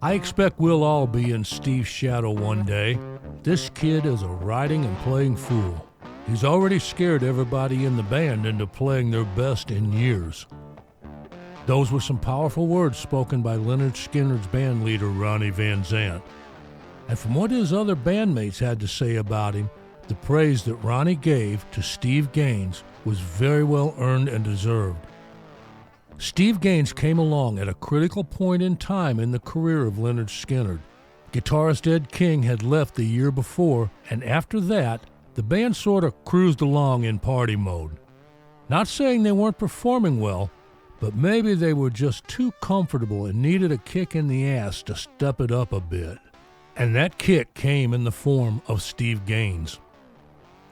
I expect we'll all be in Steve's shadow one day. This kid is a writing and playing fool. He's already scared everybody in the band into playing their best in years. Those were some powerful words spoken by Lynyrd Skynyrd's band leader, Ronnie Van Zant. And from what his other bandmates had to say about him, the praise that Ronnie gave to Steve Gaines was very well earned and deserved. Steve Gaines came along at a critical point in time in the career of Lynyrd Skynyrd. Guitarist Ed King had left the year before, and after that, the band sort of cruised along in party mode. Not saying they weren't performing well, but maybe they were just too comfortable and needed a kick in the ass to step it up a bit. And that kick came in the form of Steve Gaines.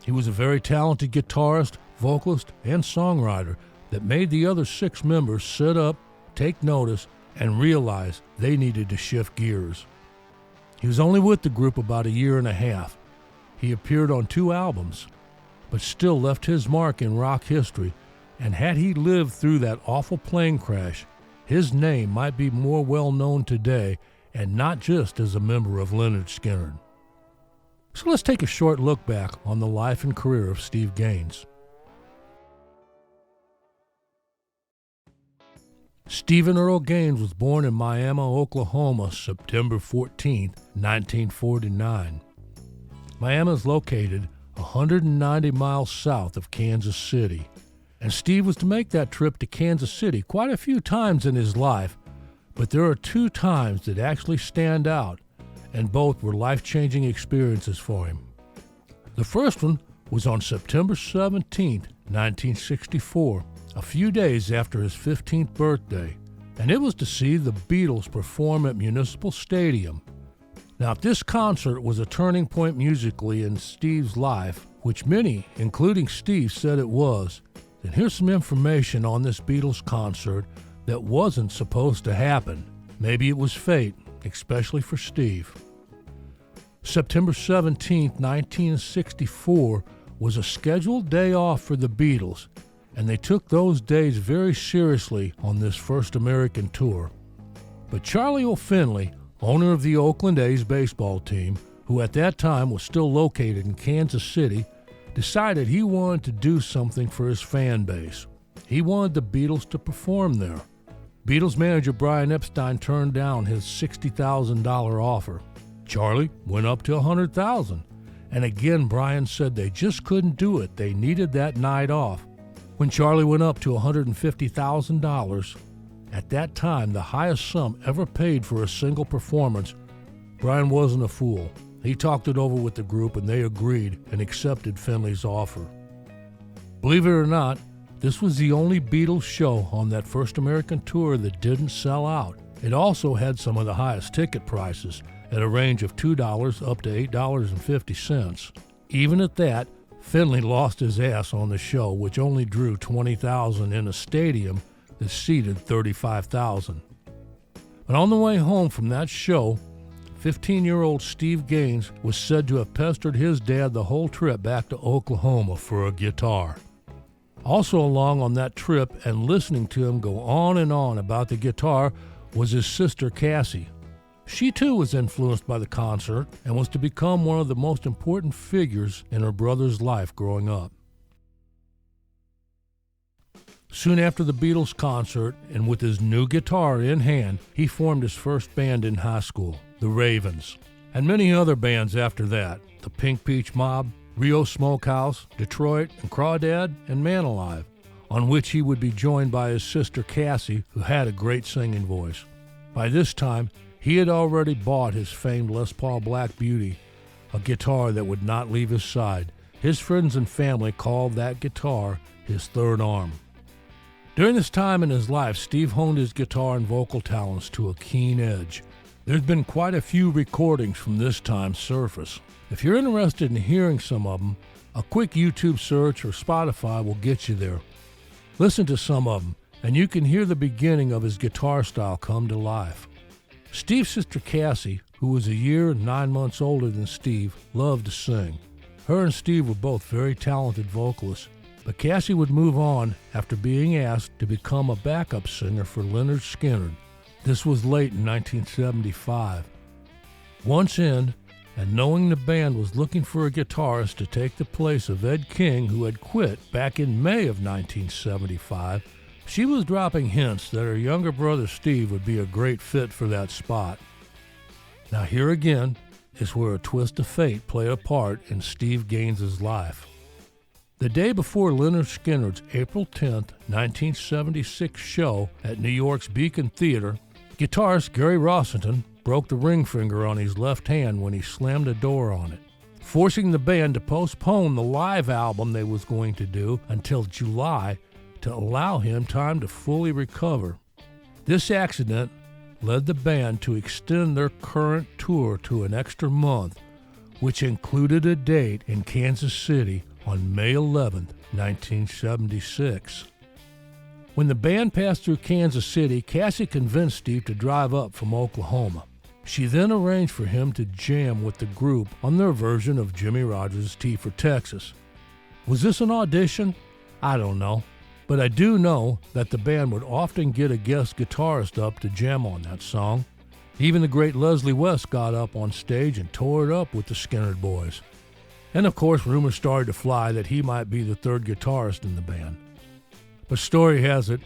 He was a very talented guitarist, vocalist, and songwriter that made the other 6 members sit up, take notice, and realize they needed to shift gears. He was only with the group about a year and a half. He appeared on 2 albums, but still left his mark in rock history, and had he lived through that awful plane crash, his name might be more well known today, and not just as a member of Lynyrd Skynyrd. So let's take a short look back on the life and career of Steve Gaines. Stephen Earl Gaines was born in Miami, Oklahoma, September 14, 1949. Miami is located 190 miles south of Kansas City, and Steve was to make that trip to Kansas City quite a few times in his life, but there are 2 times that actually stand out, and both were life-changing experiences for him. The first one was on September 17, 1964, a few days after his 15th birthday, and it was to see the Beatles perform at Municipal Stadium. Now, if this concert was a turning point musically in Steve's life, which many, including Steve, said it was, then here's some information on this Beatles concert that wasn't supposed to happen. Maybe it was fate, especially for Steve. September 17, 1964 was a scheduled day off for the Beatles, and they took those days very seriously on this first American tour. But Charlie O'Finley, owner of the Oakland A's baseball team, who at that time was still located in Kansas City, decided he wanted to do something for his fan base. He wanted the Beatles to perform there. Beatles manager Brian Epstein turned down his $60,000 offer. Charlie went up to $100,000, and again Brian said they just couldn't do it. They needed that night off. When Charlie went up to $150,000, at that time the highest sum ever paid for a single performance, Brian wasn't a fool. He talked it over with the group and they agreed and accepted Finley's offer. Believe it or not, this was the only Beatles show on that first American tour that didn't sell out. It also had some of the highest ticket prices, at a range of $2 up to $8.50. Even at that, Finley lost his ass on the show, which only drew 20,000 in a stadium that seated 35,000. But on the way home from that show, 15-year-old Steve Gaines was said to have pestered his dad the whole trip back to Oklahoma for a guitar. Also along on that trip and listening to him go on and on about the guitar was his sister Cassie. She too was influenced by the concert and was to become one of the most important figures in her brother's life growing up. Soon after the Beatles concert, and with his new guitar in hand, he formed his first band in high school, the Ravens, and many other bands after that, the Pink Peach Mob, Rio Smokehouse, Detroit, and Crawdad, and Man Alive, on which he would be joined by his sister Cassie, who had a great singing voice. By this time, he had already bought his famed Les Paul Black Beauty, a guitar that would not leave his side. His friends and family called that guitar his third arm. During this time in his life, Steve honed his guitar and vocal talents to a keen edge. There's been quite a few recordings from this time surface. If you're interested in hearing some of them, a quick YouTube search or Spotify will get you there. Listen to some of them, and you can hear the beginning of his guitar style come to life. Steve's sister Cassie, who was a year and 9 months older than Steve, loved to sing. Her and Steve were both very talented vocalists, but Cassie would move on after being asked to become a backup singer for Lynyrd Skynyrd. This was late in 1975. Once in, and knowing the band was looking for a guitarist to take the place of Ed King, who had quit back in May of 1975, she was dropping hints that her younger brother Steve would be a great fit for that spot. Now here again is where a twist of fate played a part in Steve Gaines' life. The day before Lynyrd Skynyrd's April 10, 1976 show at New York's Beacon Theater, guitarist Gary Rossington broke the ring finger on his left hand when he slammed a door on it, forcing the band to postpone the live album they was going to do until July to allow him time to fully recover. This accident led the band to extend their current tour to an extra month, which included a date in Kansas City on May 11, 1976. When the band passed through Kansas City, Cassie convinced Steve to drive up from Oklahoma. She then arranged for him to jam with the group on their version of Jimmy Rogers' T for Texas. Was this an audition? I don't know, but I do know that the band would often get a guest guitarist up to jam on that song. Even the great Leslie West got up on stage and tore it up with the Skynyrd boys. And of course, rumors started to fly that he might be the third guitarist in the band. But story has it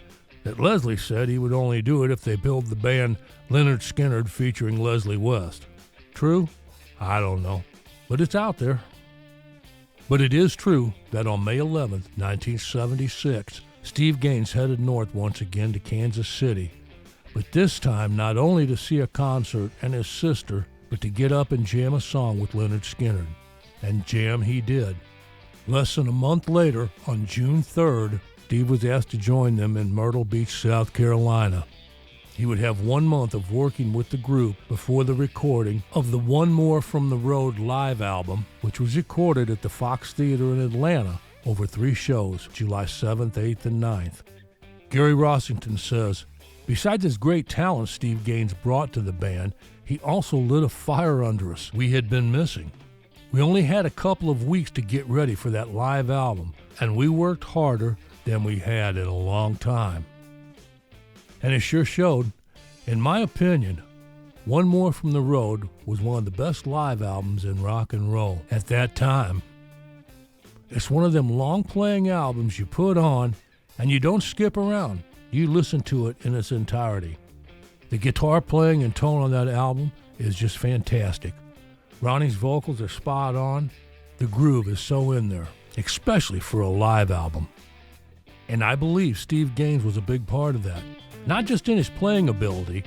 that Leslie said he would only do it if they billed the band Lynyrd Skynyrd featuring Leslie West. True? I don't know. But it's out there. But it is true that on May 11, 1976, Steve Gaines headed north once again to Kansas City. But this time not only to see a concert and his sister, but to get up and jam a song with Lynyrd Skynyrd. And jam he did. Less than a month later, on June 3rd, Steve was asked to join them in Myrtle Beach, South Carolina. He would have 1 month of working with the group before the recording of the One More From the Road live album, which was recorded at the Fox Theater in Atlanta over 3 shows, July 7th, 8th, and 9th. Gary Rossington says, besides his great talent Steve Gaines brought to the band, he also lit a fire under us we had been missing. We only had a couple of weeks to get ready for that live album, and we worked harder than we had in a long time. And it sure showed. In my opinion, One More From the Road was one of the best live albums in rock and roll at that time. It's one of them long-playing albums you put on and you don't skip around. You listen to it in its entirety. The guitar playing and tone on that album is just fantastic. Ronnie's vocals are spot on. The groove is so in there, especially for a live album. And I believe Steve Gaines was a big part of that. Not just in his playing ability,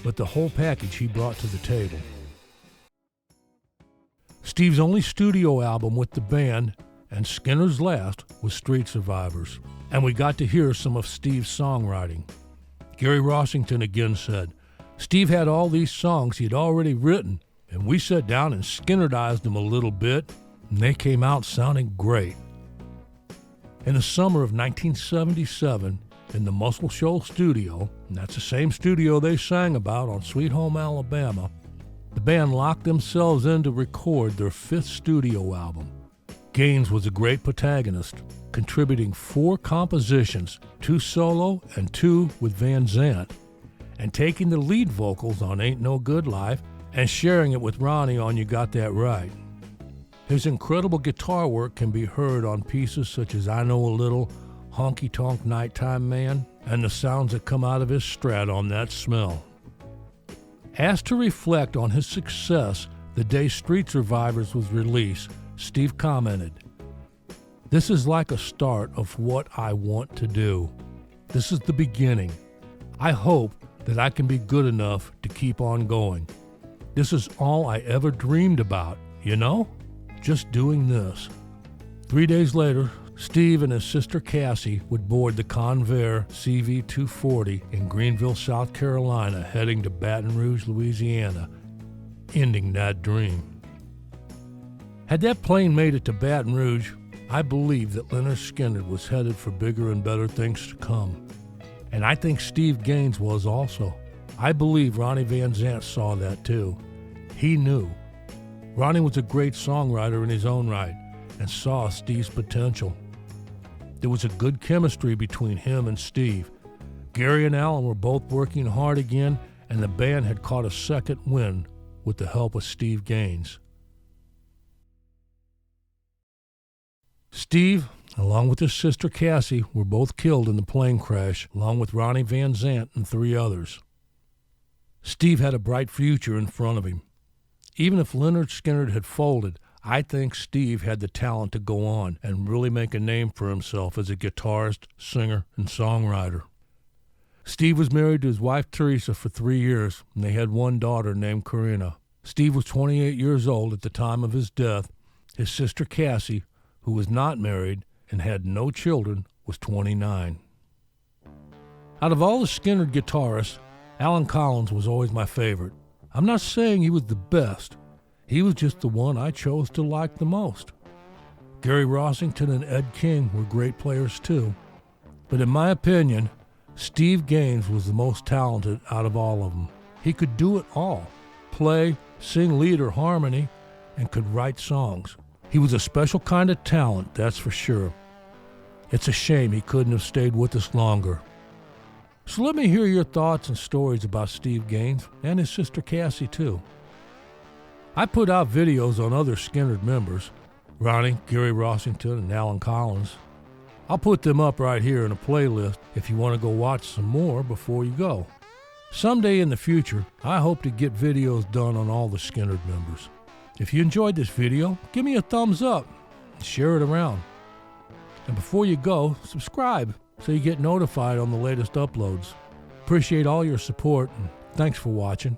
but the whole package he brought to the table. Steve's only studio album with the band, and Skynyrd's last, was Street Survivors. And we got to hear some of Steve's songwriting. Gary Rossington again said, Steve had all these songs he had already written, and we sat down and Skynyrdized them a little bit, and they came out sounding great. In the summer of 1977, in the Muscle Shoals studio, and that's the same studio they sang about on Sweet Home Alabama, the band locked themselves in to record their 5th studio album. Gaines was a great protagonist, contributing 4 compositions, 2 solo and 2 with Van Zant, and taking the lead vocals on Ain't No Good Life and sharing it with Ronnie on You Got That Right. His incredible guitar work can be heard on pieces such as I Know a Little, Honky Tonk Nighttime Man, and the sounds that come out of his Strat on That Smell. Asked to reflect on his success the day Street Survivors was released, Steve commented, "This is like a start of what I want to do. This is the beginning. I hope that I can be good enough to keep on going. This is all I ever dreamed about, you know? Just doing this." 3 days later, Steve and his sister Cassie would board the Convair CV-240 in Greenville, South Carolina, heading to Baton Rouge, Louisiana, ending that dream. Had that plane made it to Baton Rouge, I believe that Lynyrd Skynyrd was headed for bigger and better things to come. And I think Steve Gaines was also. I believe Ronnie Van Zant saw that too. He knew. Ronnie was a great songwriter in his own right and saw Steve's potential. There was a good chemistry between him and Steve. Gary and Alan were both working hard again, and the band had caught a second wind with the help of Steve Gaines. Steve, along with his sister Cassie, were both killed in the plane crash, along with Ronnie Van Zant and 3 others. Steve had a bright future in front of him. Even if Lynyrd Skynyrd had folded, I think Steve had the talent to go on and really make a name for himself as a guitarist, singer, and songwriter. Steve was married to his wife Teresa for 3 years, and they had 1 daughter named Karina. Steve was 28 years old at the time of his death. His sister Cassie, who was not married and had no children, was 29. Out of all the Skynyrd guitarists, Alan Collins was always my favorite. I'm not saying he was the best. He was just the one I chose to like the most. Gary Rossington and Ed King were great players too. But in my opinion, Steve Gaines was the most talented out of all of them. He could do it all: play, sing lead or harmony, and could write songs. He was a special kind of talent, that's for sure. It's a shame he couldn't have stayed with us longer. So let me hear your thoughts and stories about Steve Gaines and his sister Cassie too. I put out videos on other Skynyrd members, Ronnie, Gary Rossington, and Alan Collins. I'll put them up right here in a playlist if you want to go watch some more before you go. Someday in the future, I hope to get videos done on all the Skynyrd members. If you enjoyed this video, give me a thumbs up and share it around. And before you go, subscribe so you get notified on the latest uploads. Appreciate all your support, and thanks for watching.